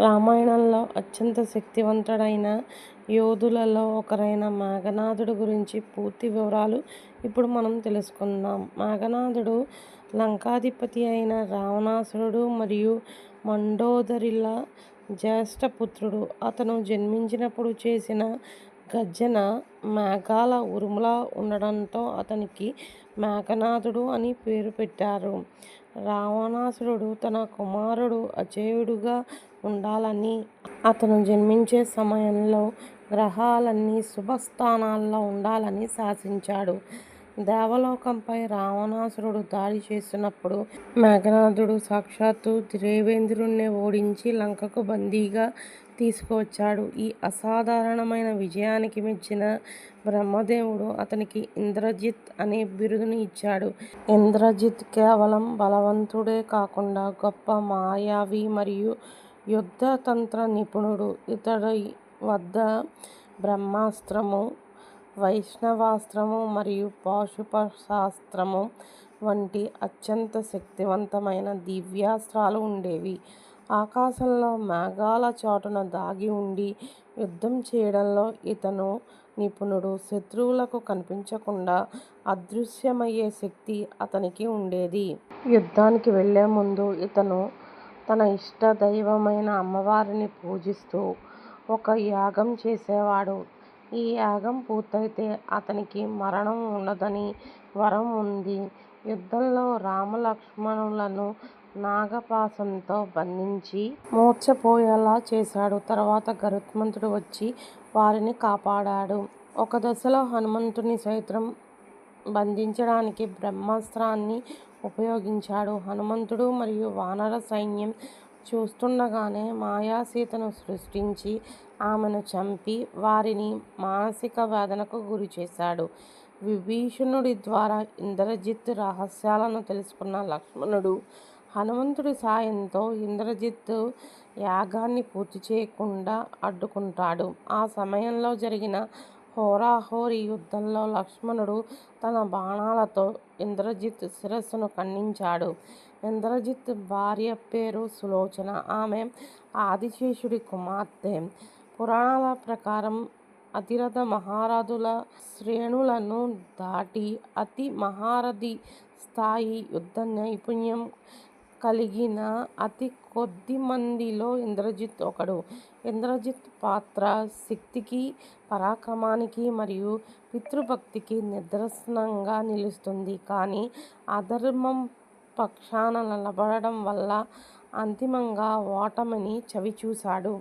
రామాయణంలో అత్యంత శక్తివంతుడైన యోధులలో ఒకరైన మేఘనాథుడి గురించి పూర్తి వివరాలు ఇప్పుడు మనం తెలుసుకుందాం. మేఘనాథుడు లంకాధిపతి అయిన రావణాసురుడు మరియు మండోదరిల జ్యేష్ఠపుత్రుడు. అతను జన్మించినప్పుడు చేసిన గర్జన మేఘాల ఉరుములా ఉండడంతో అతనికి మేఘనాథుడు అని పేరు పెట్టారు. రావణాసురుడు తన కుమారుడు అజేయుడుగా ఉండాలని, అతను జన్మించే సమయంలో గ్రహాలన్నీ శుభస్థానాల్లో ఉండాలని శాసించాడు. దేవలోకంపై రావణాసురుడు దాడి చేస్తున్నప్పుడు మేఘనాథుడు సాక్షాత్తు దేవేంద్రుణ్ణి ఓడించి లంకకు బందీగా తీసుకువచ్చాడు. ఈ అసాధారణమైన విజయానికి మెచ్చిన బ్రహ్మదేవుడు అతనికి ఇంద్రజిత్ అనే బిరుదును ఇచ్చాడు. ఇంద్రజిత్ కేవలం బలవంతుడే కాకుండా గొప్ప మాయావి మరియు యుద్ధ తంత్ర నిపుణుడు. ఇతడి వద్ద బ్రహ్మాస్త్రము, వైష్ణవాస్త్రము మరియు పాశుపతాస్త్రము వంటి అత్యంత శక్తివంతమైన దివ్యాస్త్రాలు ఉండేవి. ఆకాశంలో మేఘాల చాటున దాగి ఉండి యుద్ధం చేయడంలో ఇతను నిపుణుడు. శత్రువులకు కనిపించకుండా అదృశ్యమయ్యే శక్తి అతనికి ఉండేది. యుద్ధానికి వెళ్లే ముందు ఇతను తన ఇష్ట దైవమైన అమ్మవారిని పూజిస్తూ ఒక యాగం చేసేవాడు. ఈ యాగం పూర్తయితే అతనికి మరణం ఉండదని వరం ఉంది. యుద్ధంలో రామలక్ష్మణులను నాగపాశంతో బంధించి మూర్ఛపోయేలా చేశాడు. తర్వాత గరుత్మంతుడు వచ్చి వారిని కాపాడాడు. ఒక దశలో హనుమంతుని సైతం బంధించడానికి బ్రహ్మాస్త్రాన్ని ఉపయోగించాడు. హనుమంతుడు మరియు వానర సైన్యం చూస్తుండగానే మాయాసీతను సృష్టించి ఆమెను చంపి వారిని మానసిక వేదనకు గురిచేశాడు. విభీషణుడి ద్వారా ఇంద్రజిత్ రహస్యాలను తెలుసుకున్న లక్ష్మణుడు హనుమంతుడి సాయంతో ఇంద్రజిత్ యాగాన్ని పూర్తి చేయకుండా అడ్డుకుంటాడు. ఆ సమయంలో జరిగిన హోరాహోరీ యుద్ధంలో లక్ష్మణుడు తన బాణాలతో ఇంద్రజిత్ శిరస్సును ఖండించాడు. ఇంద్రజిత్ భార్య పేరు సులోచన. ఆమె ఆదిశేషుడి కుమార్తె. పురాణాల ప్రకారం అతిరథ మహారథుల శ్రేణులను దాటి అతి మహారథి స్థాయి యుద్ధ నైపుణ్యం కలిగిన అతి కొద్ది మందిలో ఇంద్రజిత్ ఒకడు. ఇంద్రజిత్ పాత్ర శక్తికి, పరాక్రమానికి మరియు పితృభక్తికి నిదర్శనంగా నిలుస్తుంది. కానీ అధర్మం పక్షాన నిలబడడం వల్ల అంతిమంగా ఓటమిని చవిచూశాడు.